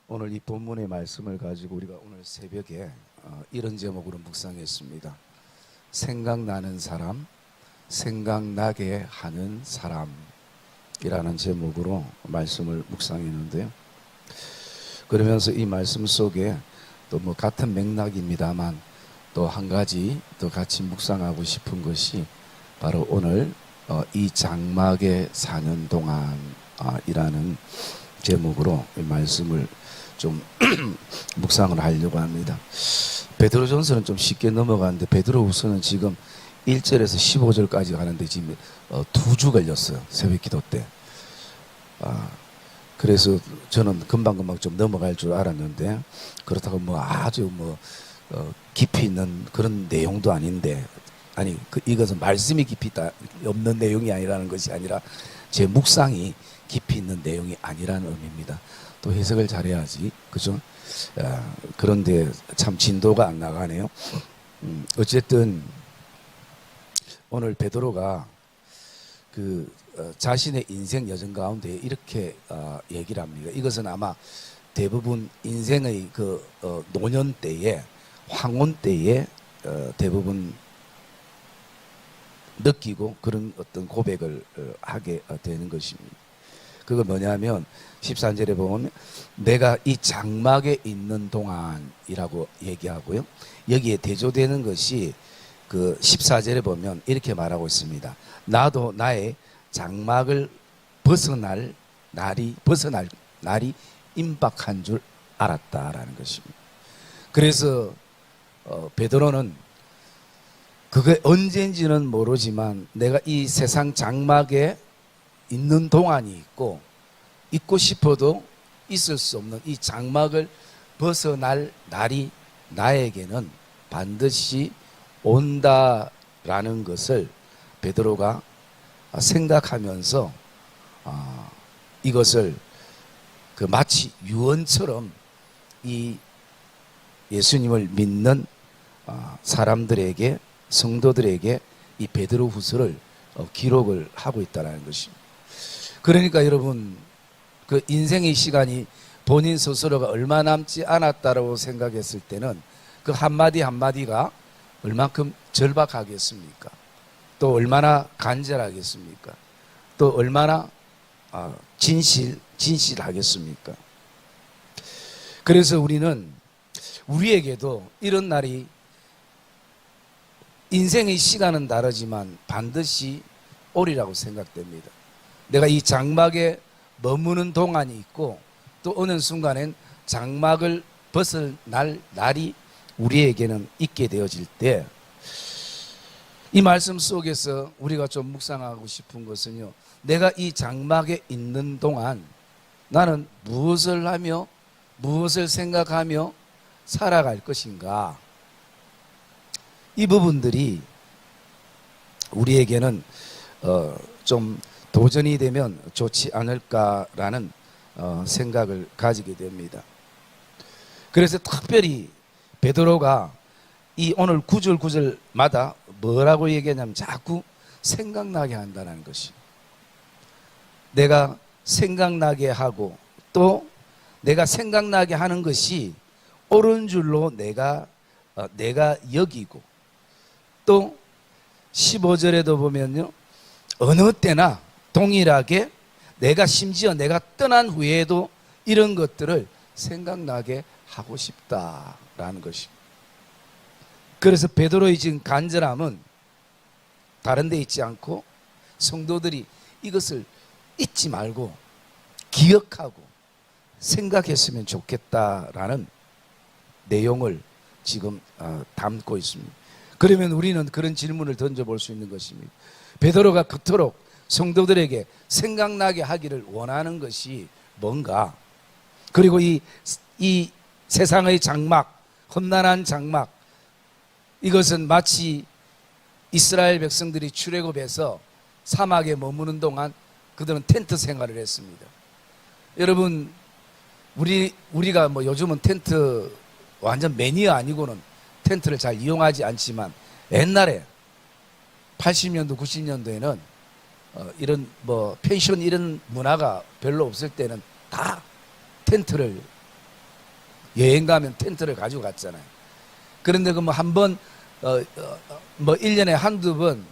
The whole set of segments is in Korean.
오늘 이 본문의 말씀을 가지고 우리가 오늘 새벽에 이런 제목으로 묵상했습니다. 생각나는 사람, 생각나게 하는 사람이라는 제목으로 말씀을 묵상했는데요. 그러면서 이 말씀 속에 또 뭐 같은 맥락입니다만 또 한 가지 또 같이 묵상하고 싶은 것이 바로 오늘 이 장막에 사는 동안이라는 제목으로 이 말씀을 좀 묵상을 하려고 합니다. 베드로전서는 좀 쉽게 넘어가는데 베드로후서는 지금 1절에서 15절까지 가는데 지금 2주 걸렸어요. 새벽 기도 때. 그래서 저는 금방금방 좀 넘어갈 줄 알았는데 그렇다고 뭐 아주 깊이 있는 그런 내용도 아닌데, 아니 이것은 말씀이 깊이 없는 내용이 아니라는 것이 아니라 제 묵상이 깊이 있는 내용이 아니라는 의미입니다. 또 해석을 잘해야지, 그죠? 그런데 참 진도가 안 나가네요. 어쨌든 오늘 베드로가 자신의 인생 여정 가운데 이렇게 얘기를 합니다. 이것은 아마 대부분 인생의 노년 때에, 황혼 때에 대부분 느끼고 그런 어떤 고백을 하게 되는 것입니다. 그거 뭐냐면 13절에 보면 내가 이 장막에 있는 동안이라고 얘기하고요. 여기에 대조되는 것이 14절에 보면 이렇게 말하고 있습니다. 나도 나의 장막을 벗어날 날이 임박한 줄 알았다라는 것입니다. 그래서 베드로는 그게 언제인지는 모르지만 내가 이 세상 장막에 있는 동안이 있고 싶어도 있을 수 없는 이 장막을 벗어날 날이 나에게는 반드시 온다라는 것을 베드로가 생각하면서 이것을 마치 유언처럼 이 예수님을 믿는 사람들에게, 성도들에게 이 베드로후서를 기록을 하고 있다는 것입니다. 그러니까 여러분, 인생의 시간이 본인 스스로가 얼마 남지 않았다고 생각했을 때는 그 한마디 한마디가 얼만큼 절박하겠습니까? 또 얼마나 간절하겠습니까? 또 얼마나 진실하겠습니까? 그래서 우리에게도 이런 날이, 인생의 시간은 다르지만 반드시 오리라고 생각됩니다. 내가 이 장막에 머무는 동안이 있고 또 어느 순간엔 장막을 벗어날 날이 우리에게는 있게 되어질 때, 이 말씀 속에서 우리가 좀 묵상하고 싶은 것은요, 내가 이 장막에 있는 동안 나는 무엇을 하며 무엇을 생각하며 살아갈 것인가, 이 부분들이 우리에게는 좀 도전이 되면 좋지 않을까라는 생각을 가지게 됩니다. 그래서 특별히 베드로가 이 오늘 구절마다 뭐라고 얘기하냐면 자꾸 생각나게 한다는 것이, 내가 생각나게 하고 또 내가 생각나게 하는 것이 옳은 줄로 내가 여기고, 또 15절에도 보면요, 어느 때나 동일하게 심지어 내가 떠난 후에도 이런 것들을 생각나게 하고 싶다라는 것입니다. 그래서 베드로의 지금 간절함은 다른 데 있지 않고 성도들이 이것을 잊지 말고 기억하고 생각했으면 좋겠다라는 내용을 지금 담고 있습니다. 그러면 우리는 그런 질문을 던져볼 수 있는 것입니다. 베드로가 그토록 성도들에게 생각나게 하기를 원하는 것이 뭔가? 그리고 이 세상의 장막, 험난한 장막, 이것은 마치 이스라엘 백성들이 출애굽해서 사막에 머무는 동안 그들은 텐트 생활을 했습니다. 여러분, 우리가 요즘은 텐트 완전 매니아 아니고는 텐트를 잘 이용하지 않지만, 옛날에 80년도 90년도에는 이런 펜션 이런 문화가 별로 없을 때는 다 텐트를 여행 가면 텐트를 가지고 갔잖아요. 그런데 그 뭐 한번 뭐 1년에 한두 번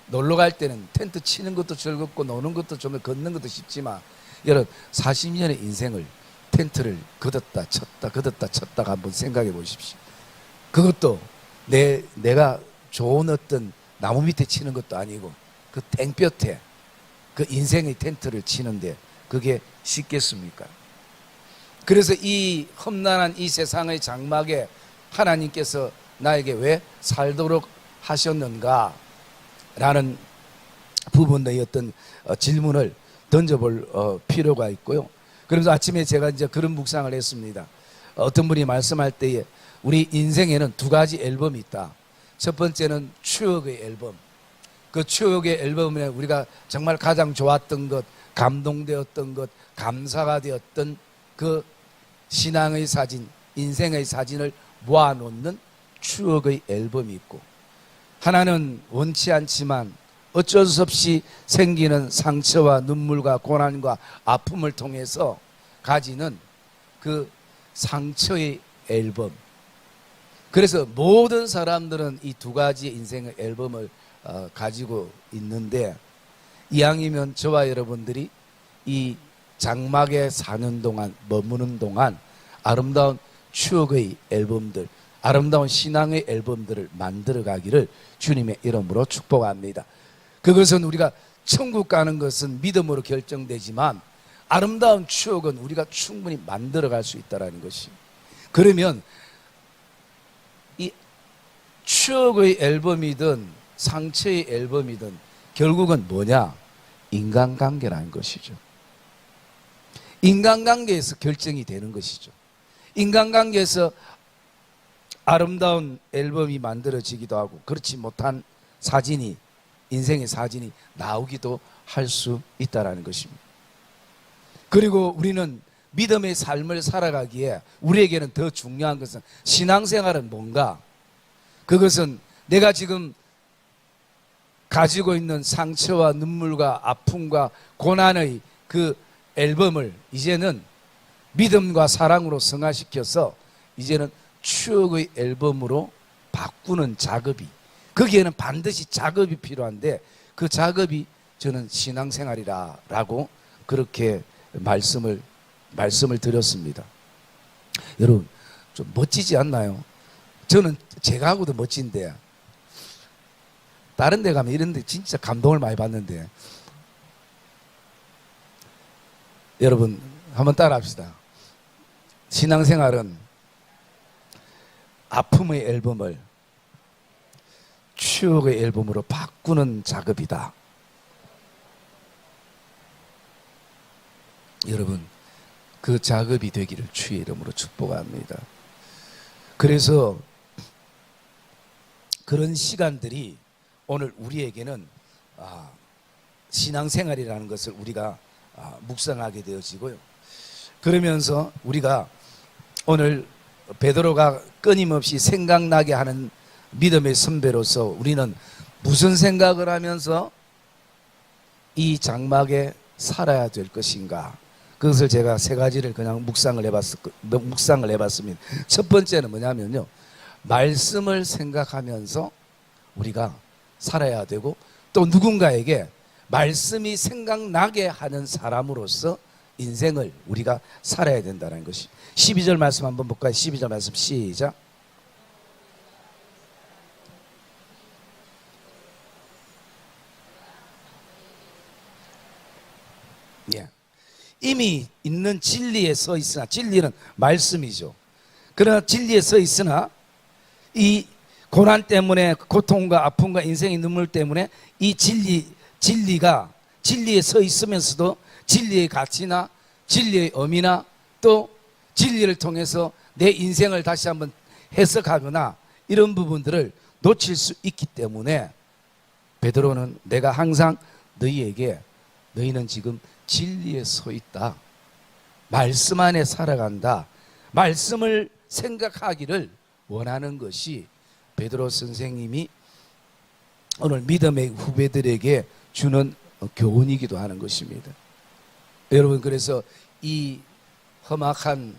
놀러 갈 때는 텐트 치는 것도 즐겁고 노는 것도 좀 걷는 것도 쉽지만 여러분 40년의 인생을 텐트를 걷었다 쳤다가 한번 생각해 보십시오. 그것도 내가 좋은 어떤 나무 밑에 치는 것도 아니고 그 땡볕에 그 인생의 텐트를 치는데 그게 쉽겠습니까? 그래서 이 험난한 이 세상의 장막에 하나님께서 나에게 왜 살도록 하셨는가 라는 부분의 어떤 질문을 던져볼 필요가 있고요. 그러면서 아침에 제가 이제 그런 묵상을 했습니다. 어떤 분이 말씀할 때에 우리 인생에는 두 가지 앨범이 있다. 첫 번째는 추억의 앨범. 그 추억의 앨범에 우리가 정말 가장 좋았던 것, 감동되었던 것, 감사가 되었던 그 신앙의 사진, 인생의 사진을 모아놓는 추억의 앨범이 있고, 하나는 원치 않지만 어쩔 수 없이 생기는 상처와 눈물과 고난과 아픔을 통해서 가지는 그 상처의 앨범. 그래서 모든 사람들은 이 두 가지의 인생의 앨범을 가지고 있는데, 이왕이면 저와 여러분들이 이 장막에 사는 동안, 머무는 동안 아름다운 추억의 앨범들, 아름다운 신앙의 앨범들을 만들어 가기를 주님의 이름으로 축복합니다. 그것은 우리가 천국 가는 것은 믿음으로 결정되지만 아름다운 추억은 우리가 충분히 만들어 갈 수 있다는 것이. 그러면 이 추억의 앨범이든 상처의 앨범이든 결국은 뭐냐? 인간관계라는 것이죠. 인간관계에서 결정이 되는 것이죠. 인간관계에서 아름다운 앨범이 만들어지기도 하고 그렇지 못한 사진이, 인생의 사진이 나오기도 할 수 있다는 것입니다. 그리고 우리는 믿음의 삶을 살아가기에 우리에게는 더 중요한 것은, 신앙생활은 뭔가? 그것은 내가 지금 가지고 있는 상처와 눈물과 아픔과 고난의 그 앨범을 이제는 믿음과 사랑으로 승화시켜서 이제는 추억의 앨범으로 바꾸는 작업이, 거기에는 반드시 작업이 필요한데 그 작업이 저는 신앙생활이라고 그렇게 말씀을 드렸습니다. 여러분 좀 멋지지 않나요? 저는 제가 하고도 멋진데 다른 데 가면 이런 데 진짜 감동을 많이 받는데, 여러분 한번 따라 합시다. 신앙생활은 아픔의 앨범을 추억의 앨범으로 바꾸는 작업이다. 여러분 그 작업이 되기를 주의 이름으로 축복합니다. 그래서 그런 시간들이 오늘 우리에게는 신앙생활이라는 것을 우리가 묵상하게 되어지고요. 그러면서 우리가 오늘 베드로가 끊임없이 생각나게 하는 믿음의 선배로서 우리는 무슨 생각을 하면서 이 장막에 살아야 될 것인가? 그것을 제가 세 가지를 그냥 묵상을 해봤습니다. 첫 번째는 뭐냐면요, 말씀을 생각하면서 우리가 살아야 되고, 또 누군가에게 말씀이 생각나게 하는 사람으로서 인생을 우리가 살아야 된다는 것이. 12절 말씀 한번 볼까요? 12절 말씀 시작. 예. 이미 있는 진리에 서 있으나, 진리는 말씀이죠. 그러나 진리에 서 있으나 이 고난 때문에, 고통과 아픔과 인생의 눈물 때문에 이 진리가 진리에 서 있으면서도 진리의 가치나 진리의 의미나 또 진리를 통해서 내 인생을 다시 한번 해석하거나 이런 부분들을 놓칠 수 있기 때문에 베드로는 내가 항상 너희에게, 너희는 지금 진리에 서 있다, 말씀 안에 살아간다, 말씀을 생각하기를 원하는 것이 베드로 선생님이 오늘 믿음의 후배들에게 주는 교훈이기도 하는 것입니다. 여러분, 그래서 이 험악한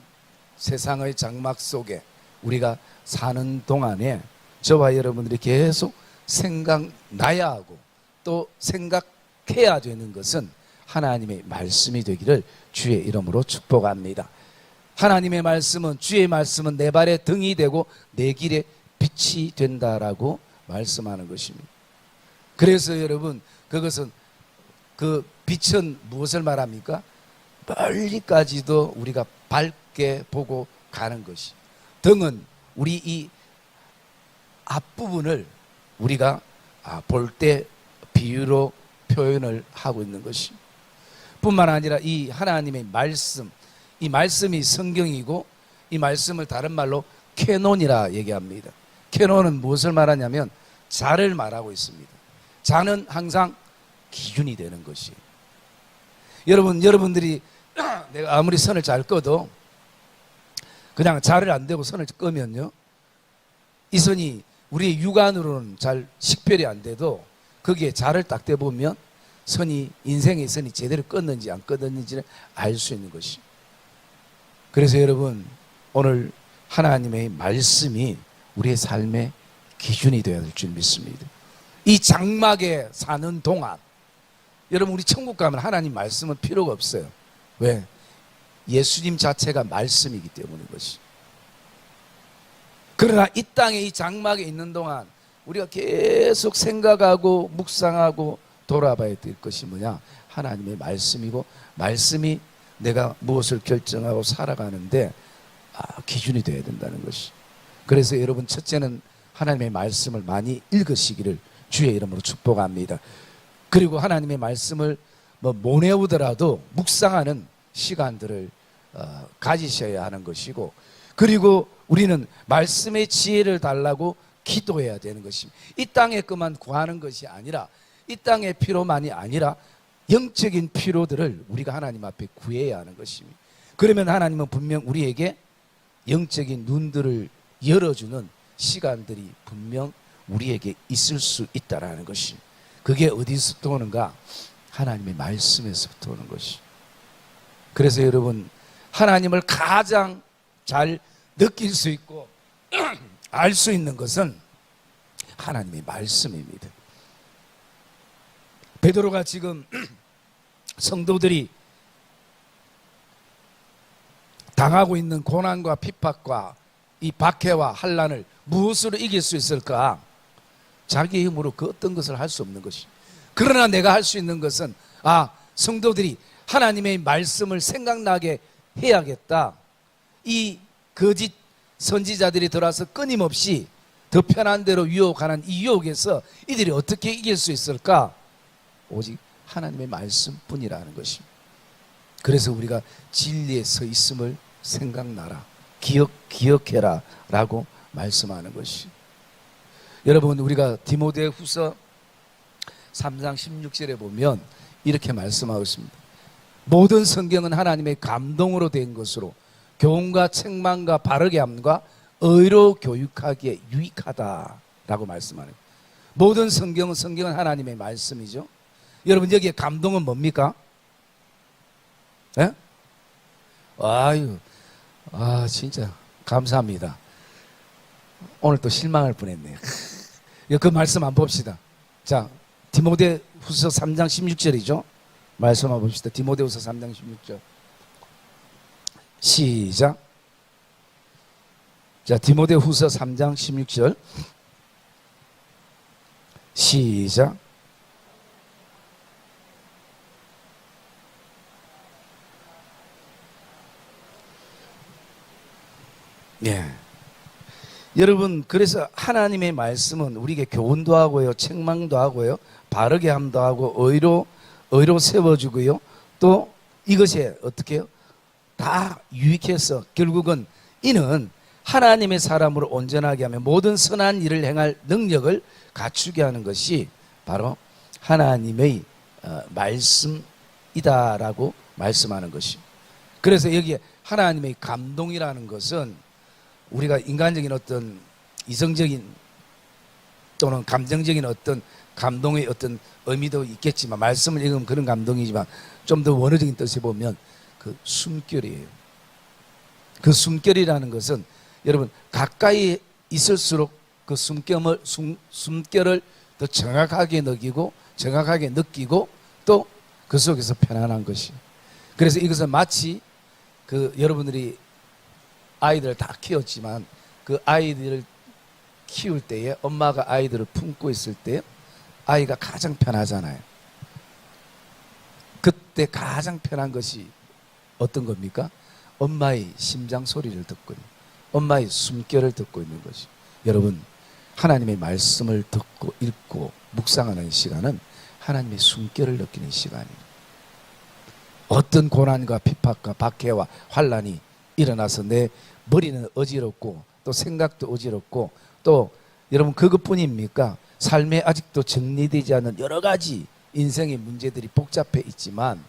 세상의 장막 속에 우리가 사는 동안에 저와 여러분들이 계속 생각나야 하고 또 생각해야 되는 것은 하나님의 말씀이 되기를 주의 이름으로 축복합니다. 하나님의 말씀은, 주의 말씀은 내 발의 등이 되고 내 길에 빛이 된다라고 말씀하는 것입니다. 그래서 여러분, 그것은, 그 빛은 무엇을 말합니까? 멀리까지도 우리가 밝게 보고 가는 것이. 등은 우리 이 앞부분을 우리가 볼 때 비유로 표현을 하고 있는 것이. 뿐만 아니라 이 하나님의 말씀, 이 말씀이 성경이고 이 말씀을 다른 말로 캐논이라 얘기합니다. 캐논은 무엇을 말하냐면 자를 말하고 있습니다. 자는 항상 기준이 되는 것이에요. 여러분들이 내가 아무리 선을 잘 꺼도 그냥 자를 안 대고 선을 끄면요, 이 선이 우리의 육안으로는 잘 식별이 안 돼도 거기에 자를 딱 대보면 선이, 인생의 선이 제대로 껐는지 안 껐는지를 알 수 있는 것이. 그래서 여러분, 오늘 하나님의 말씀이 우리의 삶의 기준이 되어야 될 줄 믿습니다. 이 장막에 사는 동안 여러분, 우리 천국 가면 하나님 말씀은 필요가 없어요. 왜? 예수님 자체가 말씀이기 때문인 것이. 그러나 이 땅에 이 장막에 있는 동안 우리가 계속 생각하고 묵상하고 돌아봐야 될 것이 뭐냐? 하나님의 말씀이고, 말씀이 내가 무엇을 결정하고 살아가는데 기준이 되어야 된다는 것이. 그래서 여러분, 첫째는 하나님의 말씀을 많이 읽으시기를 주의 이름으로 축복합니다. 그리고 하나님의 말씀을 못 외우더라도 묵상하는 시간들을 가지셔야 하는 것이고, 그리고 우리는 말씀의 지혜를 달라고 기도해야 되는 것입니다. 이 땅에 그만 구하는 것이 아니라, 이 땅의 필요만이 아니라 영적인 필요들을 우리가 하나님 앞에 구해야 하는 것입니다. 그러면 하나님은 분명 우리에게 영적인 눈들을 열어주는 시간들이 분명 우리에게 있을 수 있다라는 것이. 그게 어디서부터 오는가? 하나님의 말씀에서부터 오는 것이. 그래서 여러분, 하나님을 가장 잘 느낄 수 있고 알 수 있는 것은 하나님의 말씀입니다. 베드로가 지금 성도들이 당하고 있는 고난과 핍박과 이 박해와 환난을 무엇으로 이길 수 있을까? 자기 힘으로 그 어떤 것을 할 수 없는 것이. 그러나 내가 할 수 있는 것은 성도들이 하나님의 말씀을 생각나게 해야겠다. 이 거짓 선지자들이 들어와서 끊임없이 더 편한 대로 유혹하는 이 유혹에서 이들이 어떻게 이길 수 있을까? 오직 하나님의 말씀뿐이라는 것입니다. 그래서 우리가 진리에 서 있음을 생각나라, 기억해라 라고 말씀하는 것이. 여러분, 우리가 디모데후서 3장 16절에 보면 이렇게 말씀하고 있습니다. 모든 성경은 하나님의 감동으로 된 것으로 교훈과 책망과 바르게 함과 의로 교육하기에 유익하다라고 말씀하는 거예요. 모든 성경은 하나님의 말씀이죠. 여러분, 여기에 감동은 뭡니까? 예? 아유, 진짜 감사합니다. 오늘 또 실망할 뻔했네요. 그 말씀 한번 봅시다. 자, 디모데후서 3장 16절이죠. 말씀 한번 봅시다. 디모데후서 3장 16절. 시작. 자, 디모데후서 3장 16절. 시작. 예. 여러분, 그래서 하나님의 말씀은 우리에게 교훈도 하고요, 책망도 하고요, 바르게 함도 하고, 의로 세워주고요, 또 이것이 어떻게 해요? 다 유익해서 결국은 이는 하나님의 사람으로 온전하게 하며 모든 선한 일을 행할 능력을 갖추게 하는 것이 바로 하나님의 말씀이다라고 말씀하는 것이. 그래서 여기에 하나님의 감동이라는 것은 우리가 인간적인 어떤 이성적인 또는 감정적인 어떤 감동의 어떤 의미도 있겠지만, 말씀을 읽으면 그런 감동이지만 좀 더 원어적인 뜻에 보면 그 숨결이에요. 그 숨결이라는 것은 여러분 가까이 있을수록 그 숨결을 더 정확하게 느끼고 또 그 속에서 편안한 것이. 그래서 이것은 마치 그 여러분들이 아이들을 다 키웠지만 그 아이들을 키울 때에 엄마가 아이들을 품고 있을 때 아이가 가장 편하잖아요. 그때 가장 편한 것이 어떤 겁니까? 엄마의 심장 소리를 듣고 있는, 엄마의 숨결을 듣고 있는 것이. 여러분, 하나님의 말씀을 듣고 읽고 묵상하는 시간은 하나님의 숨결을 느끼는 시간이에요. 어떤 고난과 핍박과 박해와 환난이 일어나서 내 머리는 어지럽고 또 생각도 어지럽고 또 여러분 그것뿐입니까? 삶에 아직도 정리되지 않은 여러 가지 인생의 문제들이 복잡해 있지만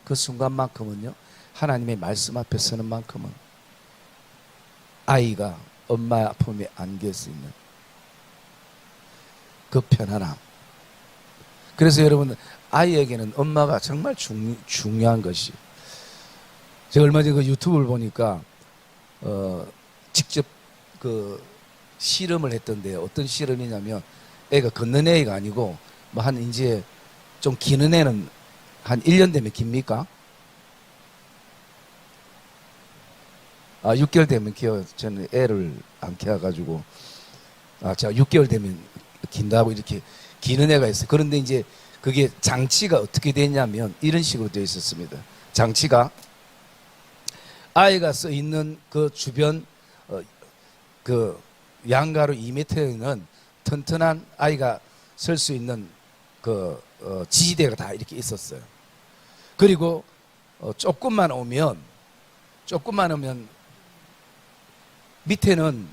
그 순간만큼은요, 하나님의 말씀 앞에 서는 만큼은 아이가 엄마 품에 안길 수 있는 그 편안함. 그래서 여러분, 아이에게는 엄마가 정말 중요한 것이. 제가 얼마 전에 그 유튜브를 보니까 직접 그 실험을 했던데요. 어떤 실험이냐면 애가 걷는 애가 아니고 뭐 한 이제 좀 기는 애는 한 1년 되면 깁니까? 6개월 되면 키워. 저는 애를 안 키워가지고 제가 6개월 되면 긴다고 이렇게 기는 애가 있어요. 그런데 이제 그게 장치가 어떻게 되냐면 이런 식으로 되어 있었습니다. 장치가 아이가 써 있는 그 주변 그 양가로 2m는 튼튼한 아이가 설 수 있는 그 지지대가 다 이렇게 있었어요. 그리고 조금만 오면 밑에는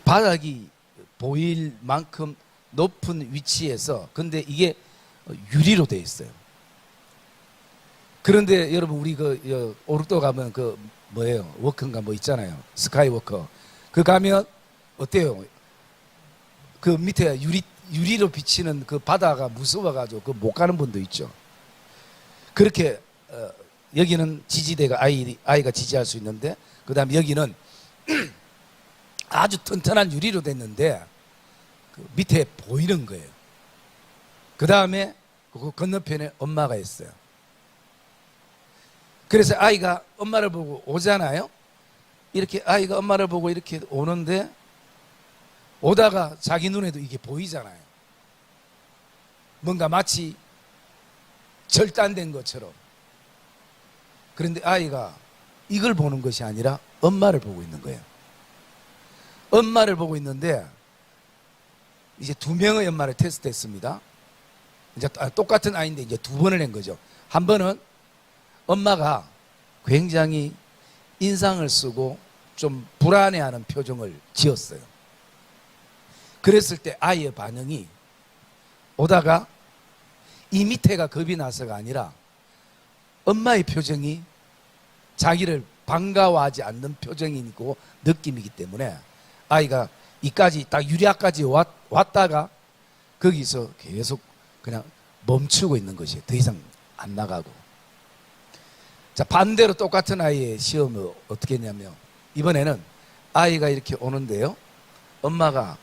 바닥이 보일 만큼 높은 위치에서, 근데 이게 유리로 되어 있어요. 그런데 여러분, 우리 그 오르도 가면 그 뭐예요? 워크인가 뭐 있잖아요. 스카이워커. 그 가면 어때요? 그 밑에 유리로 비치는 그 바다가 무서워가지고 그 못 가는 분도 있죠. 그렇게 여기는 지지대가 아이가 지지할 수 있는데, 그 다음에 여기는 아주 튼튼한 유리로 됐는데 그 밑에 보이는 거예요. 그 다음에 그 건너편에 엄마가 있어요. 그래서 아이가 엄마를 보고 오잖아요. 이렇게 아이가 엄마를 보고 이렇게 오는데 오다가 자기 눈에도 이게 보이잖아요. 뭔가 마치 절단된 것처럼. 그런데 아이가 이걸 보는 것이 아니라 엄마를 보고 있는 거예요. 엄마를 보고 있는데 이제 2명의 엄마를 테스트했습니다. 이제 똑같은 아이인데 이제 2번을 낸 거죠. 한 번은 엄마가 굉장히 인상을 쓰고 좀 불안해하는 표정을 지었어요. 그랬을 때 아이의 반응이 오다가 이 밑에가 겁이 나서가 아니라 엄마의 표정이 자기를 반가워하지 않는 표정이고 느낌이기 때문에 아이가 이까지 딱 유리아까지 왔다가 거기서 계속 그냥 멈추고 있는 것이에요. 더 이상 안 나가고. 자, 반대로 똑같은 아이의 시험을 어떻게 했냐면 이번에는 아이가 이렇게 오는데요, 엄마가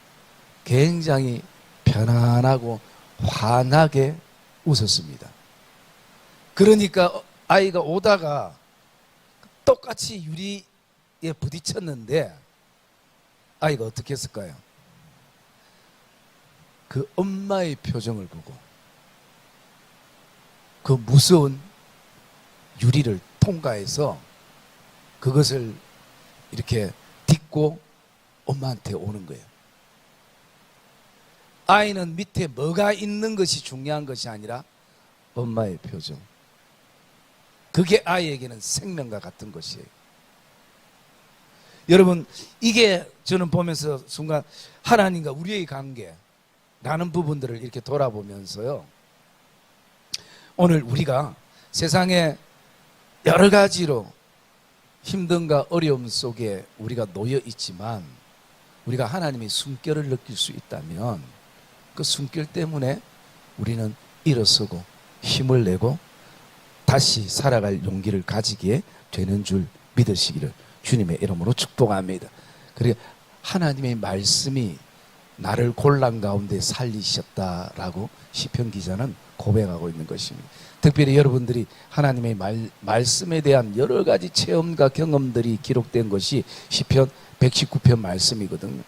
굉장히 편안하고 환하게 웃었습니다. 그러니까 아이가 오다가 똑같이 유리에 부딪혔는데 아이가 어떻게 했을까요? 그 엄마의 표정을 보고 그 무서운 유리를 통과해서 그것을 이렇게 딛고 엄마한테 오는 거예요. 아이는 밑에 뭐가 있는 것이 중요한 것이 아니라 엄마의 표정. 그게 아이에게는 생명과 같은 것이에요. 여러분, 이게 저는 보면서 순간 하나님과 우리의 관계라는 부분들을 이렇게 돌아보면서요, 오늘 우리가 세상에 여러 가지로 힘든가 어려움 속에 우리가 놓여 있지만 우리가 하나님의 숨결을 느낄 수 있다면 그 숨결 때문에 우리는 일어서고 힘을 내고 다시 살아갈 용기를 가지게 되는 줄 믿으시기를 주님의 이름으로 축복합니다. 그리고 하나님의 말씀이 나를 곤란 가운데 살리셨다라고 시편 기자는 고백하고 있는 것입니다. 특별히 여러분들이 하나님의 말씀에 대한 여러 가지 체험과 경험들이 기록된 것이 시편 119편 말씀이거든요.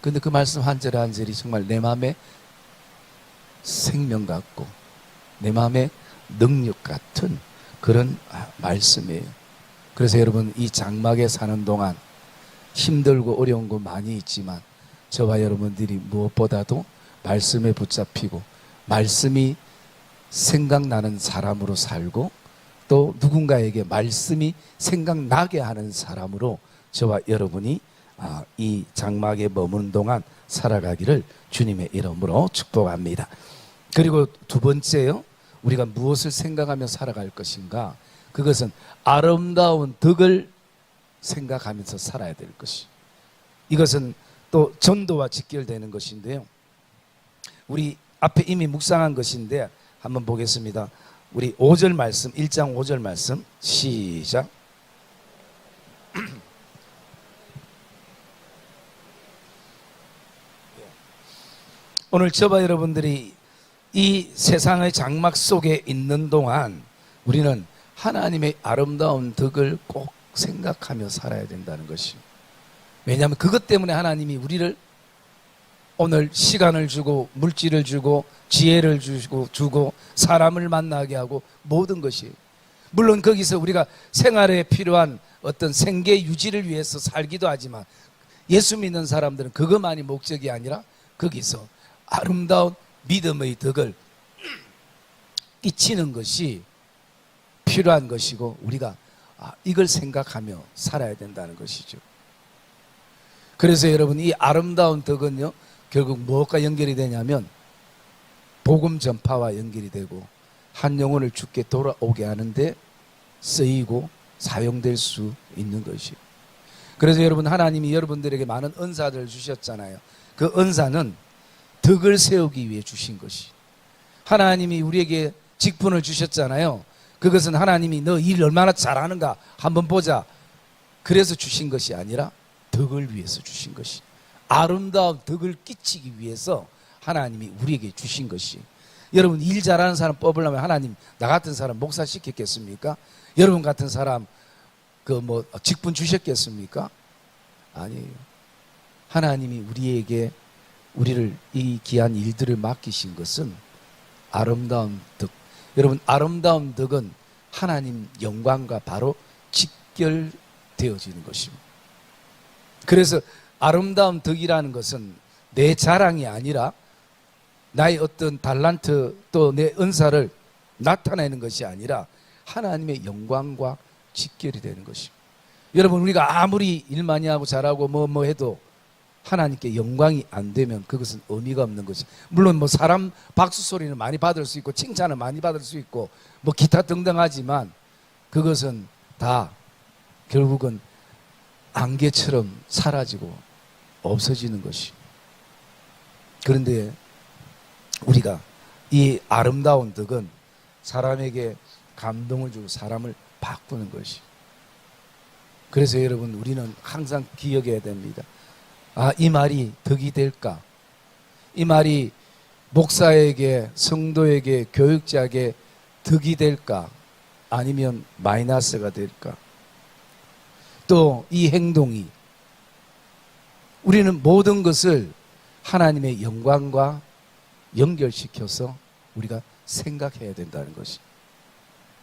그런데 그 말씀 한 절 한 절이 정말 내 마음에 생명 같고 내 마음에 능력 같은 그런 말씀이에요. 그래서 여러분, 이 장막에 사는 동안 힘들고 어려운 거 많이 있지만 저와 여러분들이 무엇보다도 말씀에 붙잡히고 말씀이 생각나는 사람으로 살고 또 누군가에게 말씀이 생각나게 하는 사람으로 저와 여러분이 이 장막에 머무는 동안 살아가기를 주님의 이름으로 축복합니다. 그리고 두 번째요, 우리가 무엇을 생각하며 살아갈 것인가? 그것은 아름다운 덕을 생각하면서 살아야 될 것이. 이것은 또 전도와 직결되는 것인데요. 우리 앞에 이미 묵상한 것인데 한번 보겠습니다. 우리 5절 말씀, 1장 5절 말씀 시작. 오늘 저와 여러분들이 이 세상의 장막 속에 있는 동안 우리는 하나님의 아름다운 덕을 꼭 생각하며 살아야 된다는 것입니다. 왜냐하면 그것 때문에 하나님이 우리를 오늘 시간을 주고 물질을 주고 지혜를 주고 사람을 만나게 하고 모든 것이, 물론 거기서 우리가 생활에 필요한 어떤 생계 유지를 위해서 살기도 하지만 예수 믿는 사람들은 그것만이 목적이 아니라 거기서 아름다운 믿음의 덕을 끼치는 것이 필요한 것이고 우리가 이걸 생각하며 살아야 된다는 것이죠. 그래서 여러분, 이 아름다운 덕은요 결국 무엇과 연결이 되냐면 복음 전파와 연결이 되고 한 영혼을 주께 돌아오게 하는데 쓰이고 사용될 수 있는 것이에요. 그래서 여러분, 하나님이 여러분들에게 많은 은사들을 주셨잖아요. 그 은사는 덕을 세우기 위해 주신 것이. 하나님이 우리에게 직분을 주셨잖아요. 그것은 하나님이 너 일 얼마나 잘하는가 한번 보자 그래서 주신 것이 아니라 덕을 위해서 주신 것이, 아름다운 덕을 끼치기 위해서 하나님이 우리에게 주신 것이. 여러분, 일 잘하는 사람 뽑으려면 하나님 나 같은 사람 목사 시켰겠습니까? 여러분 같은 사람 직분 주셨겠습니까? 아니에요. 하나님이 우리를 이 귀한 일들을 맡기신 것은 아름다운 덕. 여러분, 아름다운 덕은 하나님 영광과 바로 직결되어지는 것입니다. 그래서 아름다운 덕이라는 것은 내 자랑이 아니라 나의 어떤 달란트 또 내 은사를 나타내는 것이 아니라 하나님의 영광과 직결이 되는 것입니다. 여러분, 우리가 아무리 일 많이 하고 잘하고 뭐 해도 하나님께 영광이 안 되면 그것은 의미가 없는 것이. 물론 사람 박수 소리는 많이 받을 수 있고 칭찬을 많이 받을 수 있고 기타 등등 하지만 그것은 다 결국은 안개처럼 사라지고 없어지는 것이. 그런데 우리가 이 아름다운 덕은 사람에게 감동을 주고 사람을 바꾸는 것이. 그래서 여러분, 우리는 항상 기억해야 됩니다. 이 말이 덕이 될까? 이 말이 목사에게, 성도에게, 교육자에게 덕이 될까? 아니면 마이너스가 될까? 또 이 행동이 우리는 모든 것을 하나님의 영광과 연결시켜서 우리가 생각해야 된다는 것이.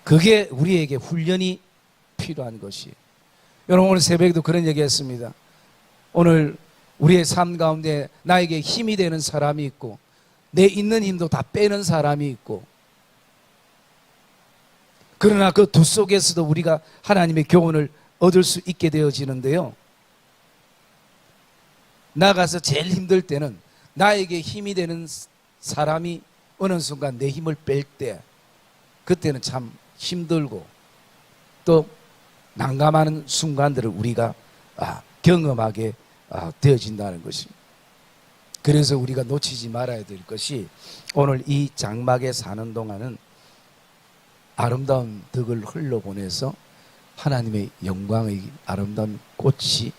그게 우리에게 훈련이 필요한 것이. 여러분, 오늘 새벽에도 그런 얘기했습니다. 오늘 우리의 삶 가운데 나에게 힘이 되는 사람이 있고 내 있는 힘도 다 빼는 사람이 있고, 그러나 그 두 속에서도 우리가 하나님의 교훈을 얻을 수 있게 되어지는데요, 나가서 제일 힘들 때는 나에게 힘이 되는 사람이 어느 순간 내 힘을 뺄 때 그때는 참 힘들고 또 난감한 순간들을 우리가 경험하게 되어진다는 것입니다. 그래서 우리가 놓치지 말아야 될 것이, 오늘 이 장막에 사는 동안은 아름다운 덕을 흘러보내서 하나님의 영광의 아름다운 꽃이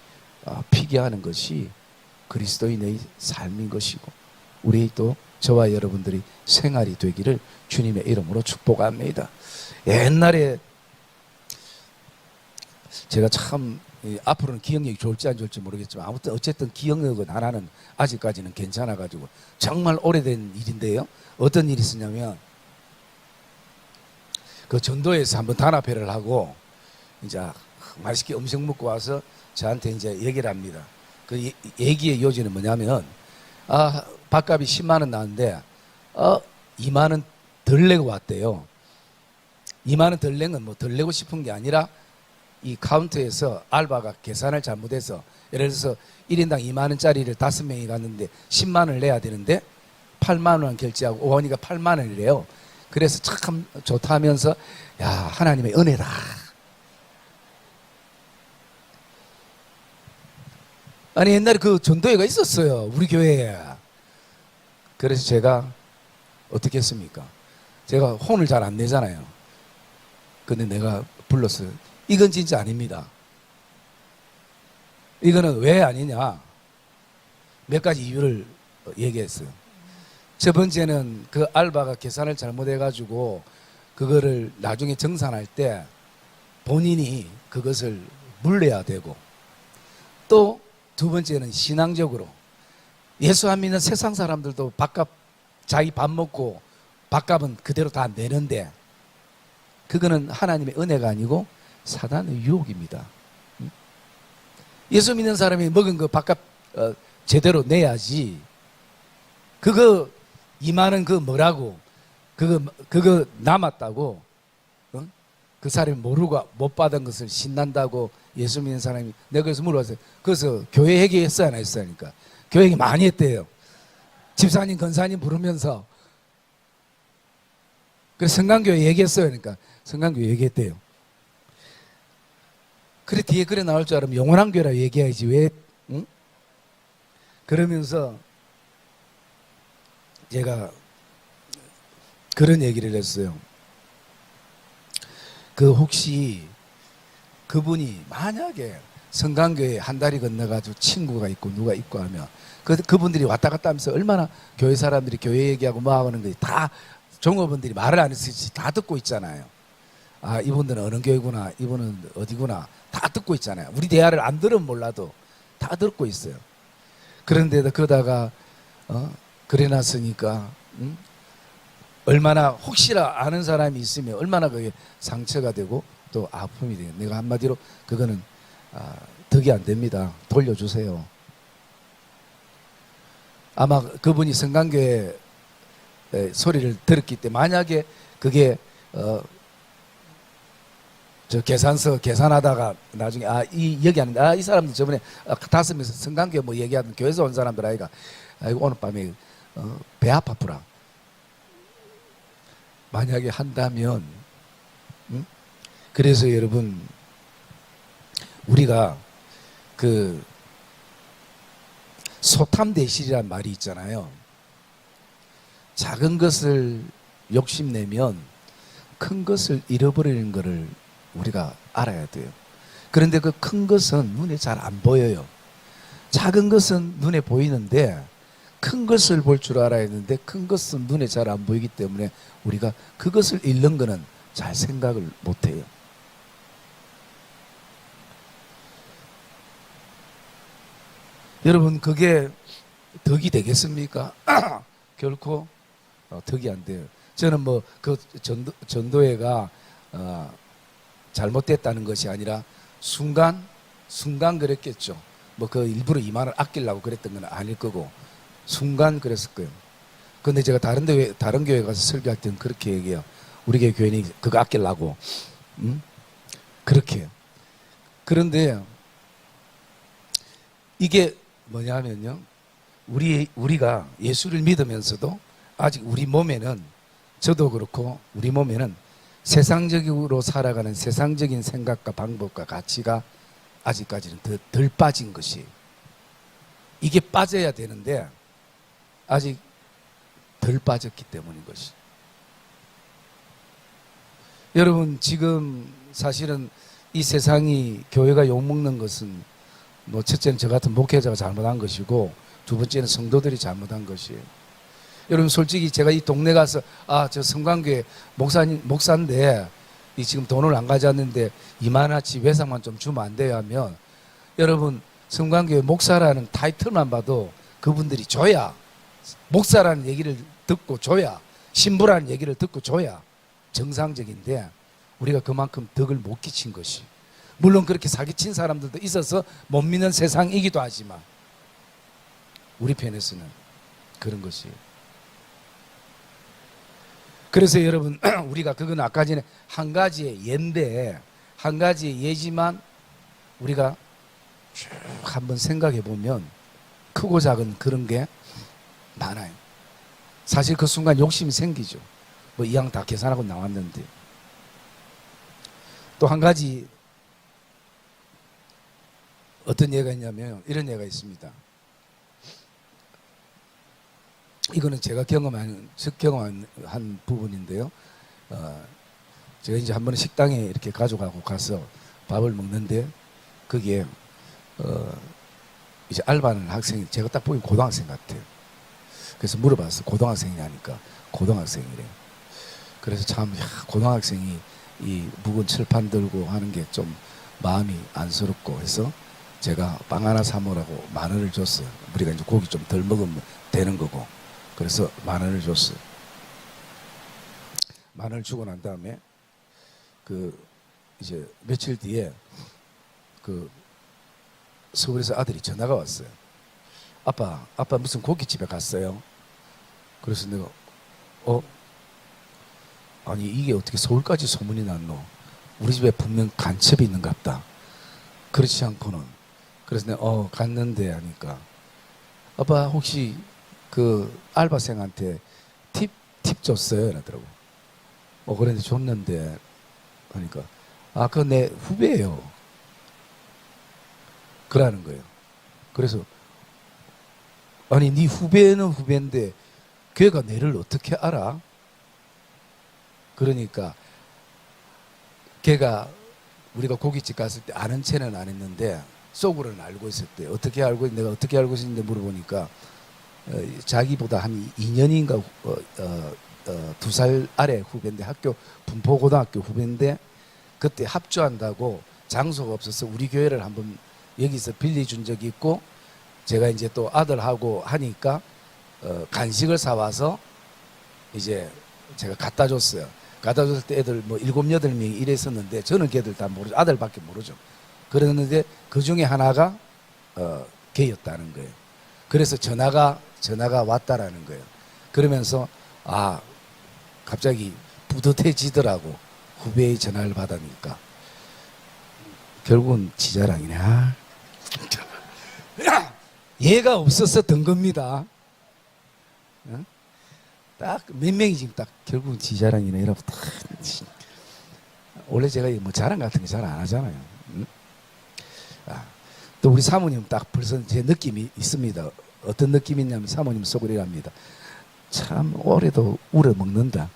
피게 하는 것이 그리스도인의 삶인 것이고, 우리 또 저와 여러분들이 생활이 되기를 주님의 이름으로 축복합니다. 옛날에 제가 참 앞으로는 기억력이 좋을지 안 좋을지 모르겠지만, 아무튼 어쨌든 기억력은 하나는 아직까지는 괜찮아가지고 정말 오래된 일인데요. 어떤 일이 있었냐면, 그 전도에서 한번 단합회를 하고 이제 맛있게 음식 먹고 와서 저한테 이제 얘기를 합니다. 그 얘기의 요지는 뭐냐면, 밥값이 10만 원 나왔는데 2만 원 덜 내고 왔대요. 2만 원 덜 낸 건 뭐 덜 내고 싶은 게 아니라, 이 카운터에서 알바가 계산을 잘못해서, 예를 들어서 1인당 2만 원짜리를 5명이 갔는데 10만 원을 내야 되는데 8만 원 결제하고 오니까 8만 원이래요. 그래서 참 좋다 하면서, 야, 하나님의 은혜다. 아니, 옛날에 그 전도회가 있었어요, 우리 교회에. 그래서 제가 어떻게 했습니까? 제가 혼을 잘 안 내잖아요. 근데 내가 불렀어요. 이건 진짜 아닙니다. 이거는 왜 아니냐, 몇 가지 이유를 얘기했어요. 첫 번째는 그 알바가 계산을 잘못해가지고 그거를 나중에 정산할 때 본인이 그것을 물려야 되고, 또 두 번째는 신앙적으로 예수 안 믿는 세상 사람들도 밥값, 자기 밥 먹고 밥값은 그대로 다 내는데, 그거는 하나님의 은혜가 아니고 사단의 유혹입니다. 예수 믿는 사람이 먹은 그 밥값 제대로 내야지. 그거 2만 원 그 뭐라고, 그거 남았다고, 그 사람이 모르고 못 받은 것을 신난다고 예수 믿는 사람이, 내가 그래서 물어봤어요. 그래서 교회 회개했어야 안 했어요? 하니까 교회 회개 많이 했대요. 집사님 권사님 부르면서. 그래서 성강교회 얘기했어요. 그러니까 성강교회 얘기했대요. 그래 뒤에 그래 나올 줄 알으면 영원한 교회라 얘기해야지 왜? 응? 그러면서 제가 그런 얘기를 했어요. 그 혹시 그분이 만약에 성강교회 한 다리 건너가지고 친구가 있고 누가 있고 하면, 그분들이 왔다 갔다 하면서 얼마나 교회 사람들이 교회 얘기하고 뭐 하는 거 다 종업원들이 말을 안 했을지 다 듣고 있잖아요. 아, 이분들은 어느 교회구나, 이분은 어디구나 다 듣고 있잖아요. 우리 대화를 안 들으면 몰라도 다 듣고 있어요. 그런데도 그러다가 그래 놨으니까 얼마나, 혹시나 아는 사람이 있으면 얼마나 그게 상처가 되고 또 아픔이 돼요. 내가 한마디로 그거는 덕이 안 됩니다. 돌려주세요. 아마 그분이 성강교회 소리를 들었기 때문에, 만약에 그게 저 계산서 계산하다가 나중에 이 얘기하는데, 이 사람들 저번에 5명에서 성강교회 뭐 얘기하던 교회에서 온 사람들 아이가, 아이고 오늘 밤에 배 아파프라. 만약에 한다면, 그래서 여러분, 우리가 그 소탐대실이란 말이 있잖아요. 작은 것을 욕심내면 큰 것을 잃어버리는 것을 우리가 알아야 돼요. 그런데 그 큰 것은 눈에 잘 안 보여요. 작은 것은 눈에 보이는데 큰 것을 볼 줄 알아야 하는데, 큰 것은 눈에 잘 안 보이기 때문에 우리가 그것을 잃는 거는 잘 생각을 못 해요. 여러분, 그게 덕이 되겠습니까? 결코 덕이 안 돼요. 저는 뭐 그 전도회가 잘못됐다는 것이 아니라 순간 그랬겠죠. 뭐 그 일부러 2만 원 아끼려고 그랬던 건 아닐 거고, 순간 그랬을 거예요. 근데 제가 다른 교회 가서 설교할 때는 그렇게 얘기해요. 우리 교회는 그거 아끼려고 그렇게 해요. 그런데 이게 뭐냐면요, 우리가 예수를 믿으면서도 아직 우리 몸에는, 저도 그렇고 우리 몸에는 세상적으로 살아가는 세상적인 생각과 방법과 가치가 아직까지는 덜 빠진 것이에요. 이게 빠져야 되는데 아직 덜 빠졌기 때문인 것이. 여러분, 지금 사실은 이 세상이 교회가 욕먹는 것은 뭐 첫째는 저 같은 목회자가 잘못한 것이고 두 번째는 성도들이 잘못한 것이에요. 여러분 솔직히 제가 이 동네 가서 저 성관교회 목사인데 이 지금 돈을 안 가져왔는데 이만하치 외상만 좀 주면 안 돼요 하면 여러분 성관교회 목사라는 타이틀만 봐도 그분들이 줘야 목사라는 얘기를 듣고 줘야 신부라는 얘기를 듣고 줘야 정상적인데 우리가 그만큼 덕을 못 끼친 것이 물론 그렇게 사기친 사람들도 있어서 못 믿는 세상이기도 하지만 우리 편에서는 그런 것이에요. 그래서 여러분 우리가 그건 아까 전에 한 가지의 예인데 한 가지의 예지만 우리가 쭉 한번 생각해 보면 크고 작은 그런 게 많아요. 사실 그 순간 욕심이 생기죠. 뭐 이왕 다 계산하고 나왔는데. 또 한 가지 어떤 예가 있냐면 이런 예가 있습니다. 이거는 제가 경험한 부분인데요. 제가 이제 한 번은 식당에 이렇게 가져가고 가서 밥을 먹는데 거기에 이제 알바하는 학생이 제가 딱 보기 고등학생 같아요. 그래서 물어봤어. 고등학생이냐니까 고등학생이래요. 그래서 참 고등학생이 이 묵은 철판 들고 하는 게 좀 마음이 안쓰럽고 해서 제가 빵 하나 사먹으라고 10,000원을 줬어요. 우리가 이제 고기 좀 덜 먹으면 되는 거고. 그래서 10,000원을 줬어요. 10,000원을 주고 난 다음에 이제 며칠 뒤에 서울에서 아들이 전화가 왔어요. 아빠 무슨 고깃집에 갔어요? 그래서 내가 아니 이게 어떻게 서울까지 소문이 났노? 우리 집에 분명 간첩이 있는갑다. 그렇지 않고는. 그래서 내가 갔는데 하니까 아빠 혹시 그 알바생한테 팁 줬어요? 이러더라고. 그런데 줬는데 하니까 그거 내 후배예요. 그러는 거예요. 그래서 아니 네 후배는 후배인데 걔가 내를 어떻게 알아? 그러니까 걔가 우리가 고깃집 갔을 때 아는 체는 안 했는데 속으로는 알고 있었대. 내가 어떻게 알고 있었는데 물어보니까 자기보다 한 2년인가 2살 아래 후배인데 분포고등학교 후배인데 그때 합주한다고 장소가 없어서 우리 교회를 한번 여기서 빌려준 적이 있고 제가 이제 또 아들하고 하니까 간식을 사와서 이제 제가 갖다 줬어요. 갖다 줬을 때 애들 뭐 7, 8명이 일했었는데 저는 걔들 다 모르죠. 아들밖에 모르죠. 그랬는데 그 중에 하나가 걔였다는 거예요. 그래서 전화가 왔다라는 거예요. 그러면서 갑자기 뿌듯해지더라고. 후배의 전화를 받으니까. 결국은 지자랑이네. 얘가 없어서 든 겁니다. 딱 몇 명이 지금 딱 결국은 지자랑이네. 이러고 딱. 원래 제가 뭐 자랑 같은 거 잘 안 하잖아요. 또 우리 사모님 딱 벌써 제 느낌이 있습니다. 어떤 느낌이 있냐면 사모님 속을 이랍니다. 참 올해도 우려 먹는다.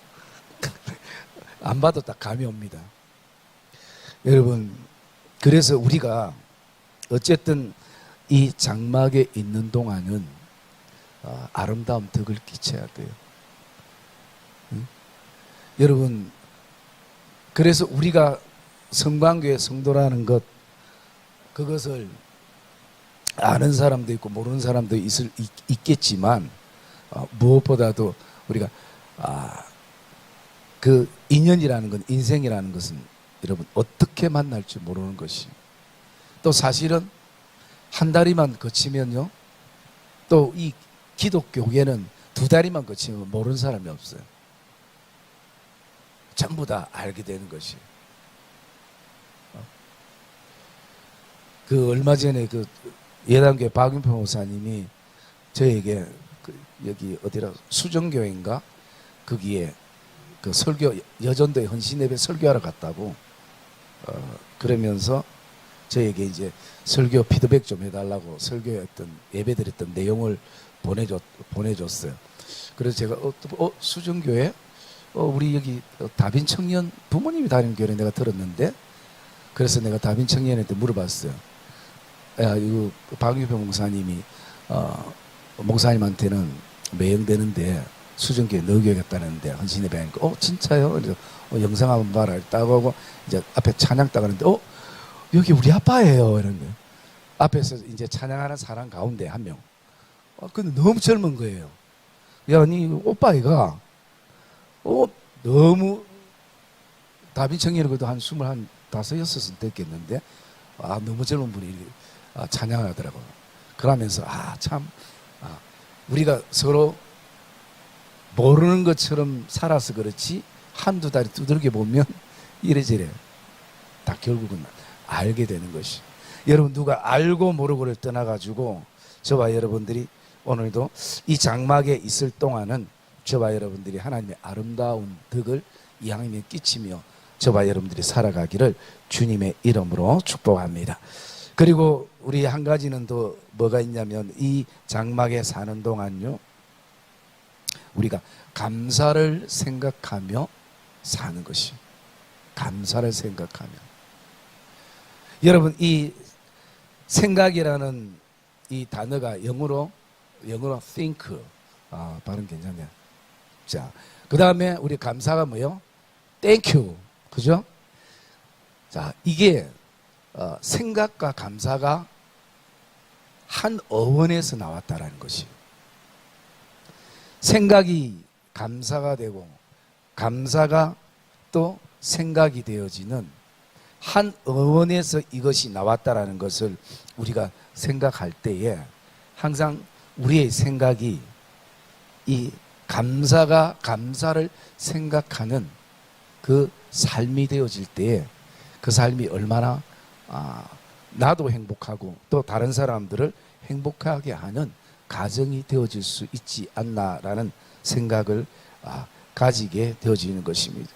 안 봐도 딱 감이 옵니다. 여러분 그래서 우리가 어쨌든 이 장막에 있는 동안은 아름다운 덕을 끼쳐야 돼요. 여러분 그래서 우리가 성관교회 성도라는 것 그것을 아는 사람도 있고 모르는 사람도 있겠지만 무엇보다도 우리가 그 인연이라는 건 인생이라는 것은 여러분 어떻게 만날지 모르는 것이 또 사실은 한 다리만 거치면요 또 이 기독교계는 2다리만 거치면 모르는 사람이 없어요. 전부 다 알게 되는 것이. 그 얼마 전에 그 예단교회 박윤표 목사님이 저에게 여기 어디라 수정교회인가 거기에 그 설교 여전도에 헌신예배 설교하러 갔다고 그러면서 저에게 이제 설교 피드백 좀 해달라고 설교했던 예배드렸던 내용을 보내줬어요. 그래서 제가 수정교회 우리 여기 다빈 청년 부모님이 다니는 교회 내가 들었는데 그래서 내가 다빈 청년한테 물어봤어요. 야, 이거 박유표 목사님이 목사님한테는 매형되는데 수정교회 넣어야겠다는데 헌신의 배니까 진짜요? 그래서 영상 한번 봐라 딱 하고 이제 앞에 찬양 딱 하는데 여기 우리 아빠예요 이런 거. 앞에서 이제 찬양하는 사람 가운데 한 명. 근데 너무 젊은 거예요. 야, 니 오빠이가 너무 다빈 청년이 그래도 한 25, 6은 됐겠는데 너무 젊은 분이 찬양을 하더라고요. 그러면서 참 우리가 서로 모르는 것처럼 살아서 그렇지 한두 달이 두들겨 보면 이래저래 다 결국은 알게 되는 것이. 여러분 누가 알고 모르고를 떠나가지고 저와 여러분들이 오늘도 이 장막에 있을 동안은 저와 여러분들이 하나님의 아름다운 덕을 이 하나님에 끼치며 저와 여러분들이 살아가기를 주님의 이름으로 축복합니다. 그리고 우리 한 가지는 또 뭐가 있냐면 이 장막에 사는 동안요 우리가 감사를 생각하며 사는 것이. 감사를 생각하며. 여러분 이 생각이라는 이 단어가 영어로 think. 발음 괜찮네요. 자, 그 다음에 우리 감사가 뭐요? thank you. 그죠? 자, 이게 생각과 감사가 한 어원에서 나왔다라는 것이. 생각이 감사가 되고 감사가 또 생각이 되어지는 한 어원에서 이것이 나왔다라는 것을 우리가 생각할 때에 항상 우리의 생각이 이 감사가 감사를 생각하는 그 삶이 되어질 때에 그 삶이 얼마나 나도 행복하고 또 다른 사람들을 행복하게 하는 가정이 되어질 수 있지 않나라는 생각을 가지게 되어지는 것입니다.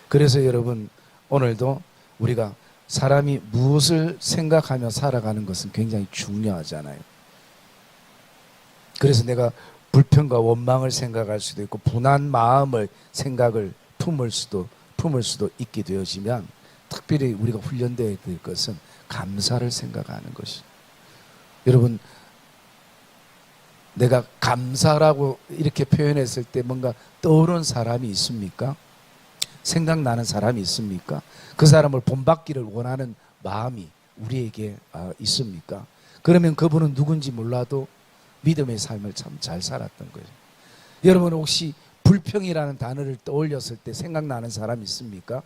그래서 여러분 오늘도 우리가 사람이 무엇을 생각하며 살아가는 것은 굉장히 중요하잖아요. 그래서 내가 불평과 원망을 생각할 수도 있고 분한 마음을 생각을 품을 수도 있게 되어지면 특별히 우리가 훈련되어야 될 것은 감사를 생각하는 것이. 여러분 내가 감사라고 이렇게 표현했을 때 뭔가 떠오르는 사람이 있습니까? 생각나는 사람이 있습니까? 그 사람을 본받기를 원하는 마음이 우리에게 있습니까? 그러면 그분은 누군지 몰라도 믿음의 삶을 참 잘 살았던 거예요. 여러분 혹시 불평이라는 단어를 떠올렸을 때 생각나는 사람이 있습니까?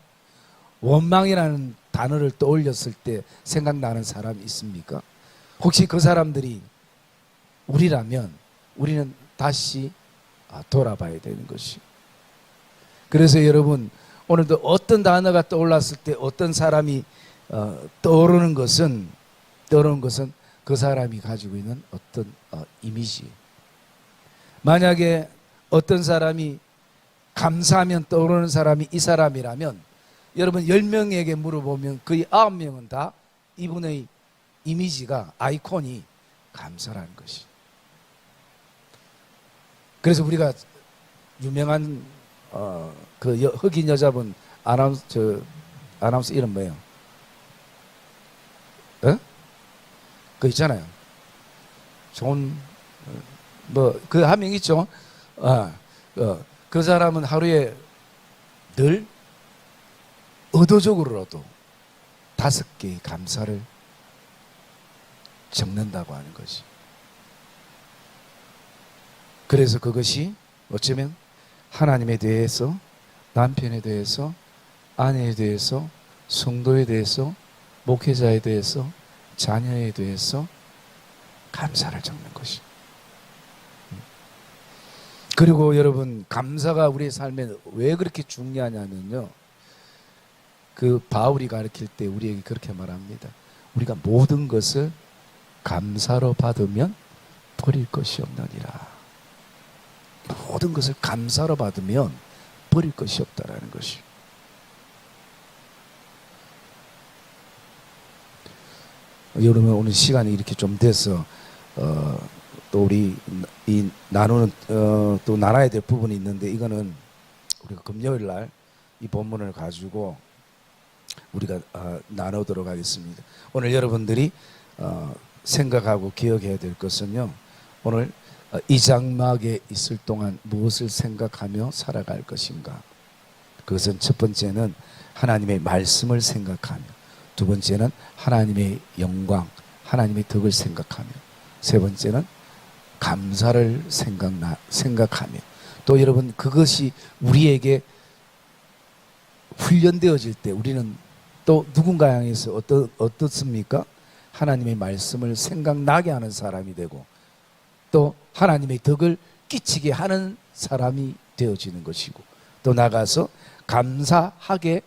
원망이라는 단어를 떠올렸을 때 생각나는 사람이 있습니까? 혹시 그 사람들이 우리라면 우리는 다시 돌아봐야 되는 것이. 그래서 여러분 오늘도 어떤 단어가 떠올랐을 때 어떤 사람이 떠오르는 것은 그 사람이 가지고 있는 어떤 이미지. 만약에 어떤 사람이 감사하면 떠오르는 사람이 이 사람이라면 여러분 10명에게 물어보면 거의 9명은 다 이분의 이미지가 아이콘이 감사라는 것이. 그래서 우리가 유명한 그 흑인 여자분 아나운서 이름 뭐예요? 그 있잖아요. 좋은 그 한 명 있죠. 그 사람은 하루에 늘 의도적으로라도 5개의 감사를 적는다고 하는 것이. 그래서 그것이 어쩌면 하나님에 대해서, 남편에 대해서, 아내에 대해서, 성도에 대해서, 목회자에 대해서, 자녀에 대해서 감사를 적는 것이. 그리고 여러분 감사가 우리의 삶에 왜 그렇게 중요하냐면요, 그 바울이 가르칠 때 우리에게 그렇게 말합니다. 우리가 모든 것을 감사로 받으면 버릴 것이 없느니라. 모든 것을 감사로 받으면 버릴 것이 없다라는 것이. 여러분 오늘 시간이 이렇게 좀 돼서 또 우리 이 나누는 또 나눠야 될 부분이 있는데, 이거는 우리가 금요일 날 이 본문을 가지고 우리가 나누도록 하겠습니다. 오늘 여러분들이 생각하고 기억해야 될 것은요, 오늘 이 장막에 있을 동안 무엇을 생각하며 살아갈 것인가. 그것은 첫 번째는 하나님의 말씀을 생각하며, 두 번째는 하나님의 영광, 하나님의 덕을 생각하며, 세 번째는 감사를 생각하며, 또 여러분 그것이 우리에게 훈련되어질 때 우리는 또 누군가 향해서 어떻습니까? 하나님의 말씀을 생각나게 하는 사람이 되고, 또 하나님의 덕을 끼치게 하는 사람이 되어지는 것이고, 또 나가서 감사하게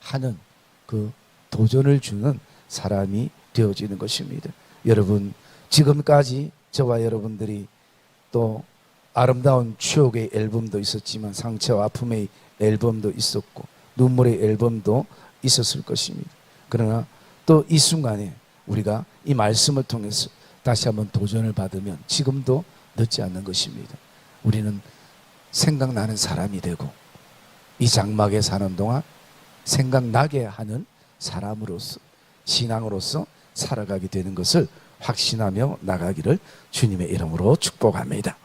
하는 그 도전을 주는 사람이 되어지는 것입니다. 여러분, 지금까지 저와 여러분들이 또 아름다운 추억의 앨범도 있었지만 상처와 아픔의 앨범도 있었고 눈물의 앨범도 있었을 것입니다. 그러나 또 이 순간에 우리가 이 말씀을 통해서 다시 한번 도전을 받으면 지금도 늦지 않는 것입니다. 우리는 생각나는 사람이 되고 이 장막에 사는 동안 생각나게 하는 사람으로서, 신앙으로서 살아가게 되는 것을 확신하며 나가기를 주님의 이름으로 축복합니다.